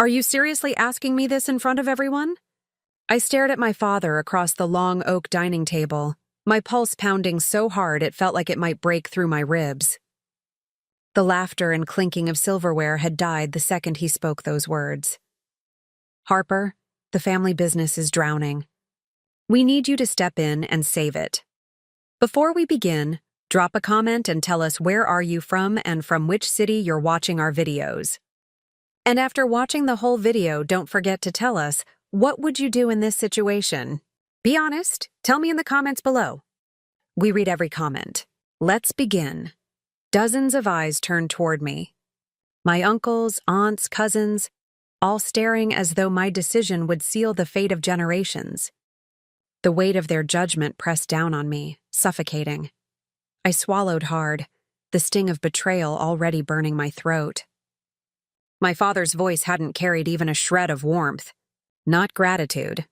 Are you seriously asking me this in front of everyone? I stared at my father across the long oak dining table, my pulse pounding so hard it felt like it might break through my ribs. The laughter and clinking of silverware had died the second he spoke those words. Harper, the family business is drowning. We need you to step in and save it. Before we begin, drop a comment and tell us where are you from and from which city you're watching our videos. And after watching the whole video, don't forget to tell us, what would you do in this situation? Be honest, tell me in the comments below. We read every comment. Let's begin. Dozens of eyes turned toward me. My uncles, aunts, cousins, all staring as though my decision would seal the fate of generations. The weight of their judgment pressed down on me, suffocating. I swallowed hard, the sting of betrayal already burning my throat. My father's voice hadn't carried even a shred of warmth. Not gratitude.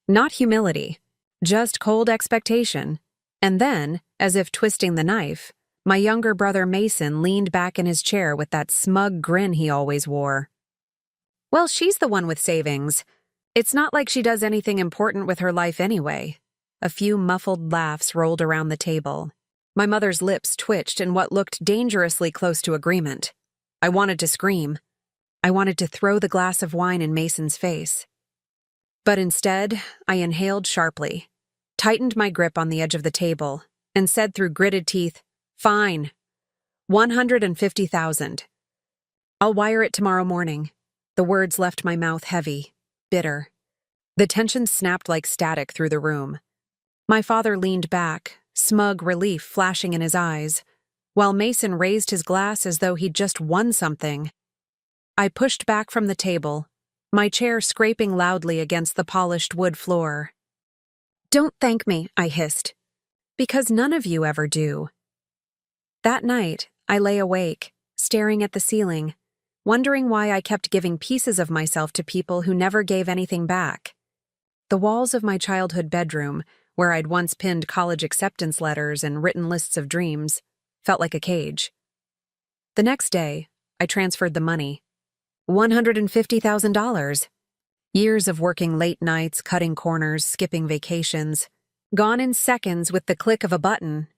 Not humility. Just cold expectation. And then, as if twisting the knife, my younger brother Mason leaned back in his chair with that smug grin he always wore. Well, she's the one with savings. It's not like she does anything important with her life anyway. A few muffled laughs rolled around the table. My mother's lips twitched in what looked dangerously close to agreement. I wanted to scream. I wanted to throw the glass of wine in Mason's face. But instead, I inhaled sharply, tightened my grip on the edge of the table, and said through gritted teeth, "Fine. 150,000. I'll wire it tomorrow morning." The words left my mouth heavy, bitter. The tension snapped like static through the room. My father leaned back, smug relief flashing in his eyes, while Mason raised his glass as though he'd just won something. I pushed back from the table, my chair scraping loudly against the polished wood floor. "Don't thank me," I hissed, "because none of you ever do." That night, I lay awake, staring at the ceiling, wondering why I kept giving pieces of myself to people who never gave anything back. The walls of my childhood bedroom, where I'd once pinned college acceptance letters and written lists of dreams, felt like a cage. The next day, I transferred the money. $150,000. Years of working late nights, cutting corners, skipping vacations, gone in seconds with the click of a button.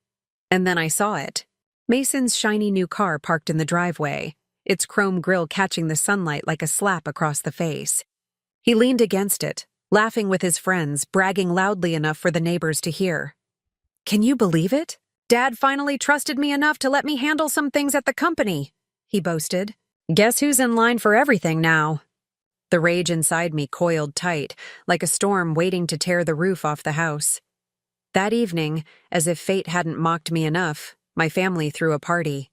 And then I saw it. Mason's shiny new car parked in the driveway, its chrome grille catching the sunlight like a slap across the face. He leaned against it, laughing with his friends, bragging loudly enough for the neighbors to hear. "Can you believe it? Dad finally trusted me enough to let me handle some things at the company," he boasted. "Guess who's in line for everything now?" The rage inside me coiled tight, like a storm waiting to tear the roof off the house. That evening, as if fate hadn't mocked me enough, my family threw a party.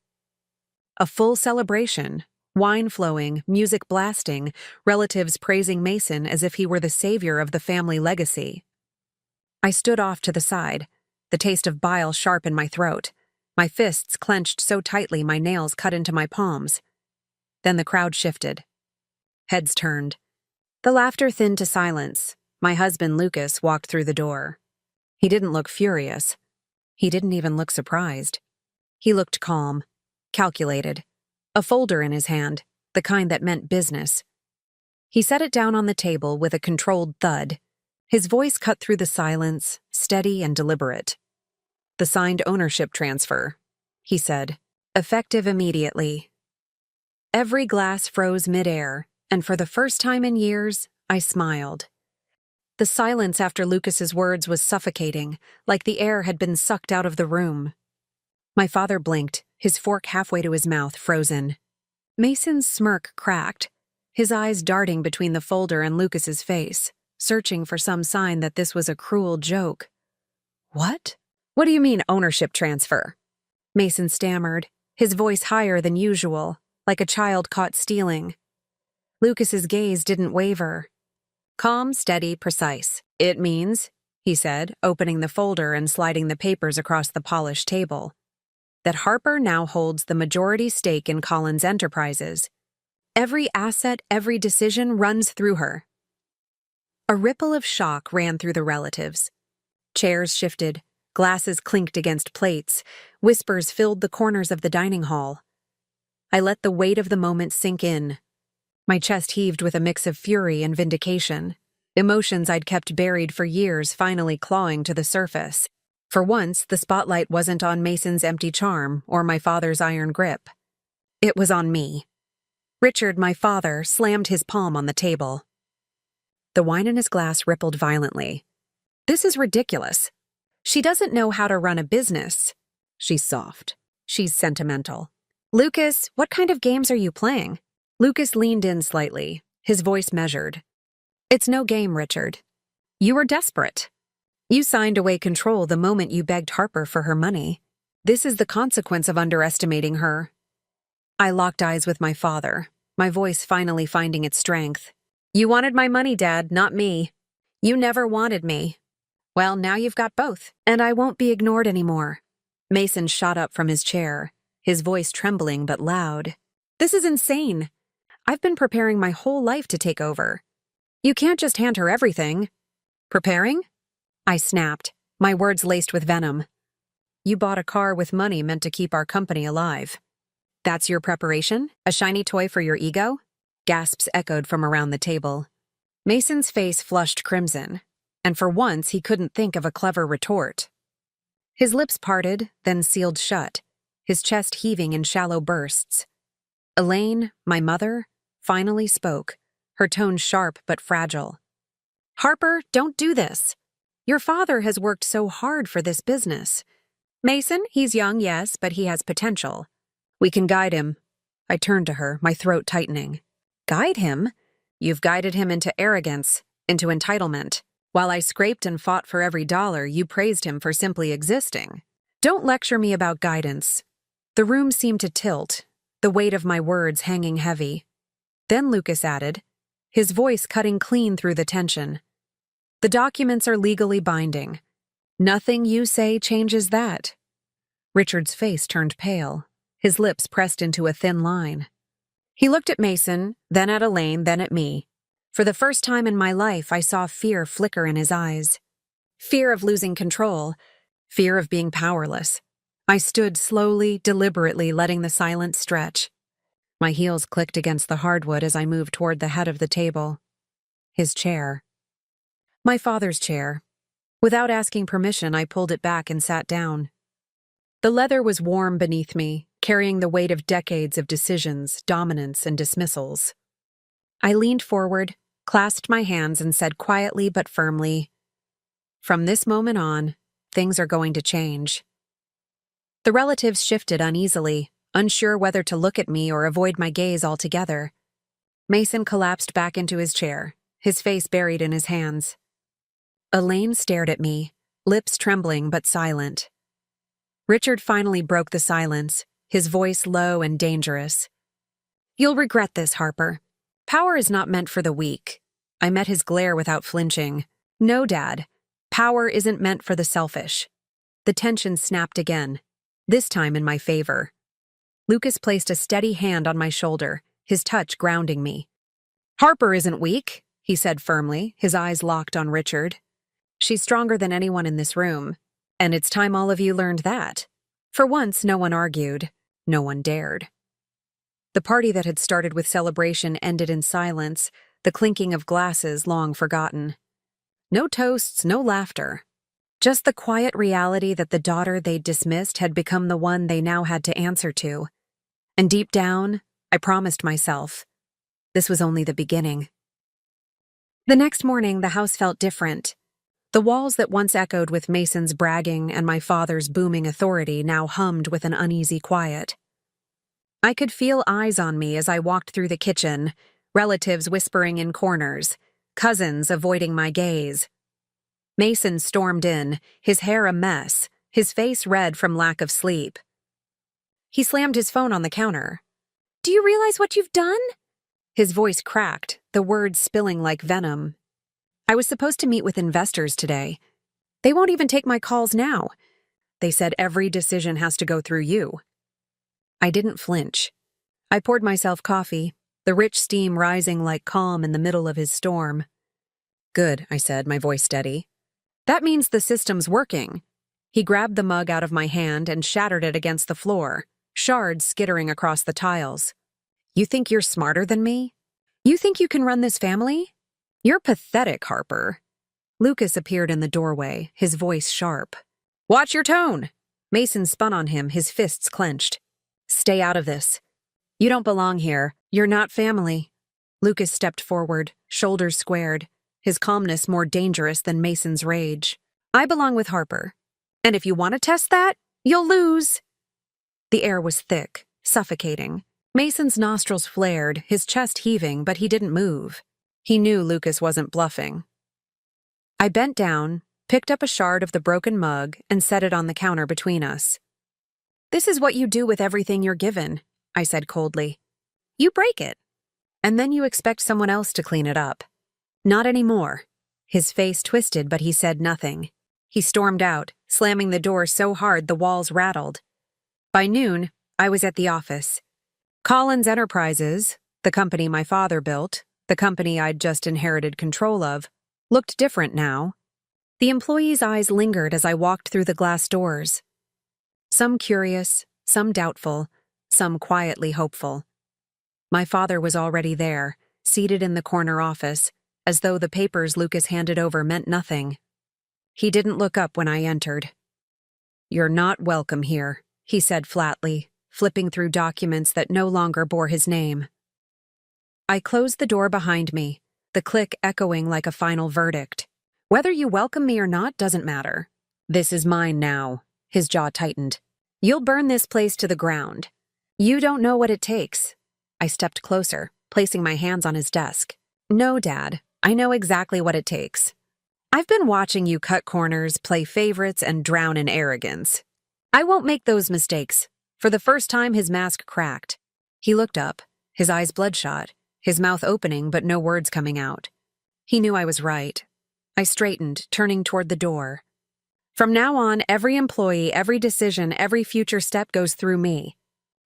A full celebration, wine flowing, music blasting, relatives praising Mason as if he were the savior of the family legacy. I stood off to the side, the taste of bile sharp in my throat, my fists clenched so tightly my nails cut into my palms. Then the crowd shifted. Heads turned. The laughter thinned to silence. My husband, Lucas, walked through the door. He didn't look furious. He didn't even look surprised. He looked calm, calculated, a folder in his hand, the kind that meant business. He set it down on the table with a controlled thud. His voice cut through the silence, steady and deliberate. "The signed ownership transfer," he said, "effective immediately." Every glass froze midair, and for the first time in years, I smiled. The silence after Lucas's words was suffocating, like the air had been sucked out of the room. My father blinked, his fork halfway to his mouth, frozen. Mason's smirk cracked, his eyes darting between the folder and Lucas's face, searching for some sign that this was a cruel joke. "What? What do you mean, ownership transfer?" Mason stammered, his voice higher than usual, like a child caught stealing. Lucas's gaze didn't waver. Calm, steady, precise. "It means," he said, opening the folder and sliding the papers across the polished table, "that Harper now holds the majority stake in Collins Enterprises. Every asset, every decision runs through her." A ripple of shock ran through the relatives. Chairs shifted, glasses clinked against plates, whispers filled the corners of the dining hall. I let the weight of the moment sink in. My chest heaved with a mix of fury and vindication. Emotions I'd kept buried for years finally clawing to the surface. For once, the spotlight wasn't on Mason's empty charm or my father's iron grip. It was on me. Richard, my father, slammed his palm on the table. The wine in his glass rippled violently. This is ridiculous. She doesn't know how to run a business. She's soft. She's sentimental. Lucas, what kind of games are you playing? Lucas leaned in slightly, his voice measured. It's no game, Richard. You were desperate. You signed away control the moment you begged Harper for her money. This is the consequence of underestimating her. I locked eyes with my father, my voice finally finding its strength. You wanted my money, Dad, not me. You never wanted me. Well, now you've got both, and I won't be ignored anymore. Mason shot up from his chair, his voice trembling but loud. This is insane. I've been preparing my whole life to take over. You can't just hand her everything. Preparing? I snapped, my words laced with venom. You bought a car with money meant to keep our company alive. That's your preparation? A shiny toy for your ego? Gasps echoed from around the table. Mason's face flushed crimson, and for once he couldn't think of a clever retort. His lips parted, then sealed shut, his chest heaving in shallow bursts. Elaine, my mother, finally spoke, her tone sharp but fragile. Harper, don't do this. Your father has worked so hard for this business. Mason, he's young, yes, but he has potential. We can guide him. I turned to her, my throat tightening. Guide him? You've guided him into arrogance, into entitlement. While I scraped and fought for every dollar, you praised him for simply existing. Don't lecture me about guidance. The room seemed to tilt, the weight of my words hanging heavy. Then Lucas added, his voice cutting clean through the tension. The documents are legally binding. Nothing you say changes that. Richard's face turned pale, his lips pressed into a thin line. He looked at Mason, then at Elaine, then at me. For the first time in my life, I saw fear flicker in his eyes. Fear of losing control, fear of being powerless. I stood slowly, deliberately, letting the silence stretch. My heels clicked against the hardwood as I moved toward the head of the table. His chair. My father's chair. Without asking permission, I pulled it back and sat down. The leather was warm beneath me, carrying the weight of decades of decisions, dominance, and dismissals. I leaned forward, clasped my hands, and said quietly but firmly, from this moment on, things are going to change. The relatives shifted uneasily, unsure whether to look at me or avoid my gaze altogether. Mason collapsed back into his chair, his face buried in his hands. Elaine stared at me, lips trembling but silent. Richard finally broke the silence, his voice low and dangerous. You'll regret this, Harper. Power is not meant for the weak. I met his glare without flinching. No, Dad. Power isn't meant for the selfish. The tension snapped again, this time in my favor. Lucas placed a steady hand on my shoulder, his touch grounding me. Harper isn't weak, he said firmly, his eyes locked on Richard. She's stronger than anyone in this room, and it's time all of you learned that. For once, no one argued, no one dared. The party that had started with celebration ended in silence, the clinking of glasses long forgotten. No toasts, no laughter. Just the quiet reality that the daughter they'd dismissed had become the one they now had to answer to. And deep down, I promised myself, this was only the beginning. The next morning, the house felt different. The walls that once echoed with Mason's bragging and my father's booming authority now hummed with an uneasy quiet. I could feel eyes on me as I walked through the kitchen, relatives whispering in corners, cousins avoiding my gaze. Mason stormed in, his hair a mess, his face red from lack of sleep. He slammed his phone on the counter. Do you realize what you've done? His voice cracked, the words spilling like venom. I was supposed to meet with investors today. They won't even take my calls now. They said every decision has to go through you. I didn't flinch. I poured myself coffee, the rich steam rising like calm in the middle of his storm. Good, I said, my voice steady. That means the system's working. He grabbed the mug out of my hand and shattered it against the floor, shards skittering across the tiles. You think you're smarter than me? You think you can run this family? You're pathetic, Harper. Lucas appeared in the doorway, his voice sharp. Watch your tone! Mason spun on him, his fists clenched. Stay out of this. You don't belong here. You're not family. Lucas stepped forward, shoulders squared, his calmness more dangerous than Mason's rage. I belong with Harper. And if you want to test that, you'll lose. The air was thick, suffocating. Mason's nostrils flared, his chest heaving, but he didn't move. He knew Lucas wasn't bluffing. I bent down, picked up a shard of the broken mug, and set it on the counter between us. This is what you do with everything you're given, I said coldly. You break it. And then you expect someone else to clean it up. Not anymore. His face twisted, but he said nothing. He stormed out, slamming the door so hard the walls rattled. By noon, I was at the office. Collins Enterprises, the company my father built, the company I'd just inherited control of, looked different now. The employees' eyes lingered as I walked through the glass doors. Some curious, some doubtful, some quietly hopeful. My father was already there, seated in the corner office, as though the papers Lucas handed over meant nothing. He didn't look up when I entered. You're not welcome here, he said flatly, flipping through documents that no longer bore his name. I closed the door behind me, the click echoing like a final verdict. Whether you welcome me or not doesn't matter. This is mine now. His jaw tightened. You'll burn this place to the ground. You don't know what it takes. I stepped closer, placing my hands on his desk. No, Dad, I know exactly what it takes. I've been watching you cut corners, play favorites, and drown in arrogance. I won't make those mistakes. For the first time, his mask cracked. He looked up, his eyes bloodshot, his mouth opening but no words coming out. He knew I was right. I straightened, turning toward the door. From now on, every employee, every decision, every future step goes through me.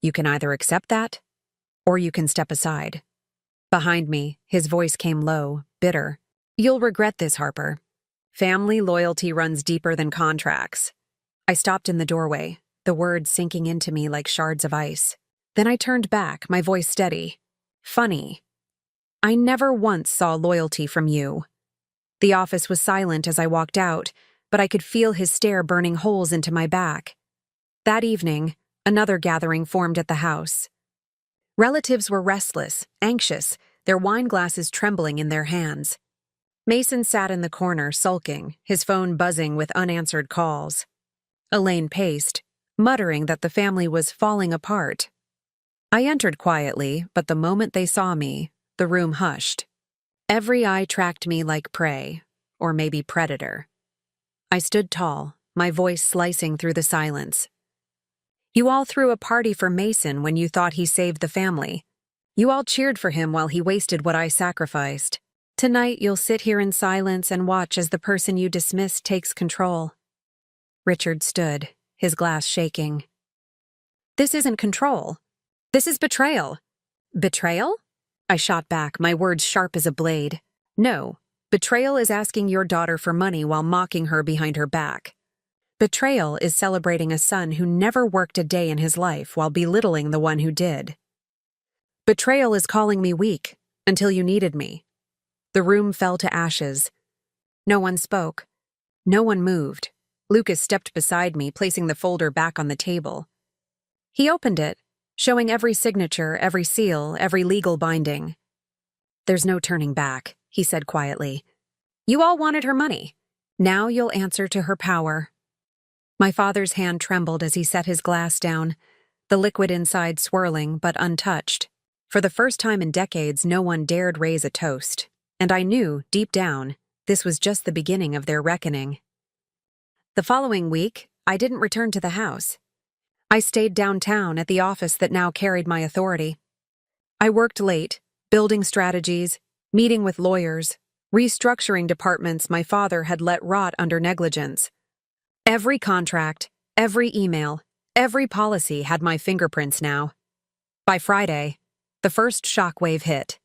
You can either accept that, or you can step aside. Behind me, his voice came low, bitter. You'll regret this, Harper. Family loyalty runs deeper than contracts. I stopped in the doorway, the words sinking into me like shards of ice. Then I turned back, my voice steady. Funny. I never once saw loyalty from you. The office was silent as I walked out, but I could feel his stare burning holes into my back. That evening, another gathering formed at the house. Relatives were restless, anxious, their wine glasses trembling in their hands. Mason sat in the corner, sulking, his phone buzzing with unanswered calls. Elaine paced, muttering that the family was falling apart. I entered quietly, but the moment they saw me, the room hushed. Every eye tracked me like prey, or maybe predator. I stood tall, my voice slicing through the silence. You all threw a party for Mason when you thought he saved the family. You all cheered for him while he wasted what I sacrificed. Tonight you'll sit here in silence and watch as the person you dismissed takes control. Richard stood, his glass shaking. This isn't control. This is betrayal. Betrayal? I shot back, my words sharp as a blade. No, betrayal is asking your daughter for money while mocking her behind her back. Betrayal is celebrating a son who never worked a day in his life while belittling the one who did. Betrayal is calling me weak, until you needed me. The room fell to ashes. No one spoke. No one moved. Lucas stepped beside me, placing the folder back on the table. He opened it, showing every signature, every seal, every legal binding. There's no turning back, he said quietly. You all wanted her money. Now you'll answer to her power. My father's hand trembled as he set his glass down, the liquid inside swirling but untouched. For the first time in decades, no one dared raise a toast, and I knew, deep down, this was just the beginning of their reckoning. The following week, I didn't return to the house. I stayed downtown at the office that now carried my authority. I worked late, building strategies, meeting with lawyers, restructuring departments my father had let rot under negligence. Every contract, every email, every policy had my fingerprints now. By Friday, the first shockwave hit.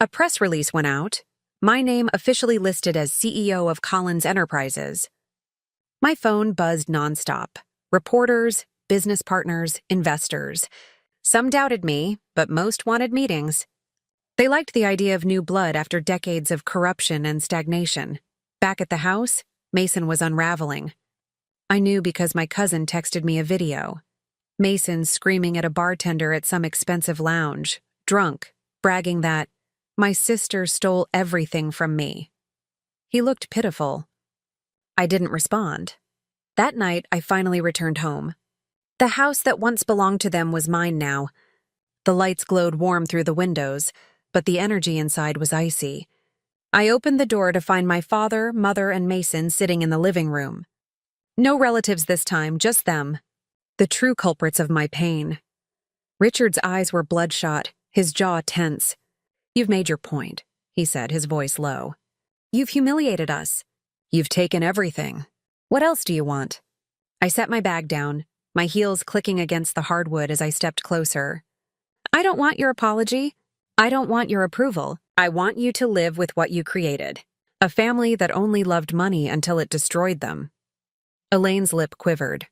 A press release went out, my name officially listed as CEO of Collins Enterprises. My phone buzzed nonstop. Reporters, business partners, investors. Some doubted me, but most wanted meetings. They liked the idea of new blood after decades of corruption and stagnation. Back at the house, Mason was unraveling. I knew because my cousin texted me a video. Mason screaming at a bartender at some expensive lounge, drunk, bragging that, "My sister stole everything from me." He looked pitiful. I didn't respond. That night, I finally returned home. The house that once belonged to them was mine now. The lights glowed warm through the windows, but the energy inside was icy. I opened the door to find my father, mother, and Mason sitting in the living room. No relatives this time, just them. The true culprits of my pain. Richard's eyes were bloodshot, his jaw tense. "You've made your point," he said, his voice low. "You've humiliated us. You've taken everything. What else do you want?" I set my bag down, my heels clicking against the hardwood as I stepped closer. "I don't want your apology. I don't want your approval. I want you to live with what you created. A family that only loved money until it destroyed them." Elaine's lip quivered.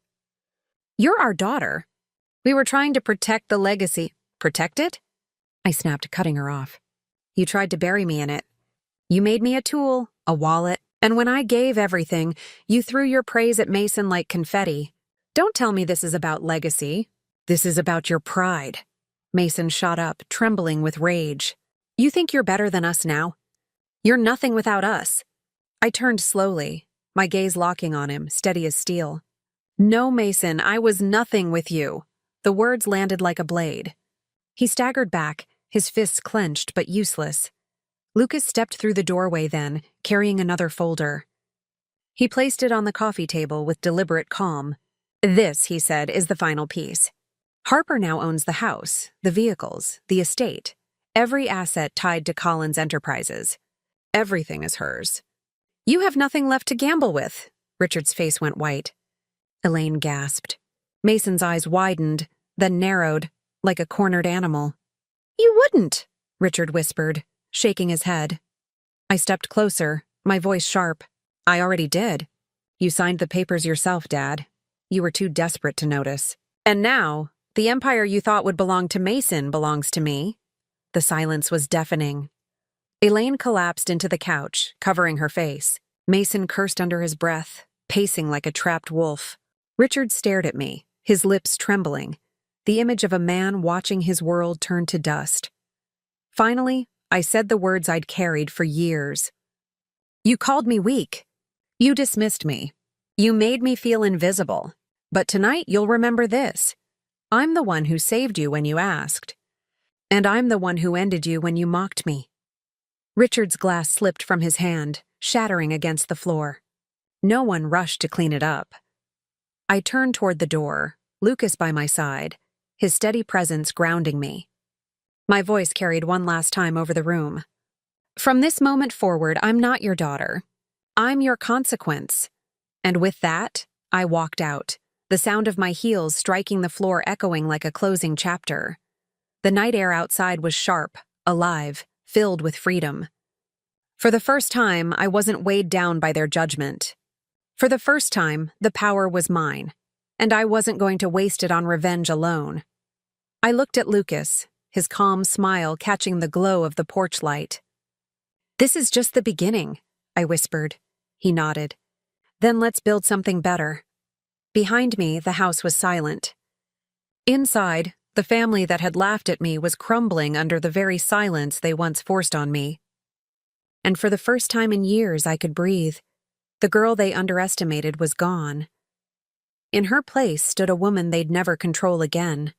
"You're our daughter. We were trying to protect the legacy." "Protect it?" I snapped, cutting her off. "You tried to bury me in it. You made me a tool, a wallet, and when I gave everything, you threw your praise at Mason like confetti. Don't tell me this is about legacy. This is about your pride." Mason shot up, trembling with rage. "You think you're better than us now? You're nothing without us." I turned slowly, my gaze locking on him, steady as steel. "No, Mason, I was nothing with you." The words landed like a blade. He staggered back, his fists clenched but useless. Lucas stepped through the doorway then, carrying another folder. He placed it on the coffee table with deliberate calm. "This," he said, "is the final piece. Harper now owns the house, the vehicles, the estate, every asset tied to Collins Enterprises. Everything is hers. You have nothing left to gamble with." Richard's face went white. Elaine gasped. Mason's eyes widened, then narrowed, like a cornered animal. "You wouldn't," Richard whispered, shaking his head. I stepped closer, my voice sharp. "I already did. You signed the papers yourself, Dad. You were too desperate to notice. And now, the empire you thought would belong to Mason belongs to me." The silence was deafening. Elaine collapsed into the couch, covering her face. Mason cursed under his breath, pacing like a trapped wolf. Richard stared at me, his lips trembling, the image of a man watching his world turn to dust. Finally, I said the words I'd carried for years. "You called me weak. You dismissed me. You made me feel invisible. But tonight you'll remember this. I'm the one who saved you when you asked. And I'm the one who ended you when you mocked me." Richard's glass slipped from his hand, shattering against the floor. No one rushed to clean it up. I turned toward the door, Lucas by my side, his steady presence grounding me. My voice carried one last time over the room. "From this moment forward, I'm not your daughter. I'm your consequence." And with that, I walked out, the sound of my heels striking the floor echoing like a closing chapter. The night air outside was sharp, alive, filled with freedom. For the first time, I wasn't weighed down by their judgment. For the first time, the power was mine, and I wasn't going to waste it on revenge alone. I looked at Lucas, his calm smile catching the glow of the porch light. "This is just the beginning," I whispered. He nodded. "Then let's build something better." Behind me, the house was silent. Inside, the family that had laughed at me was crumbling under the very silence they once forced on me. And for the first time in years, I could breathe. The girl they underestimated was gone. In her place stood a woman they'd never control again.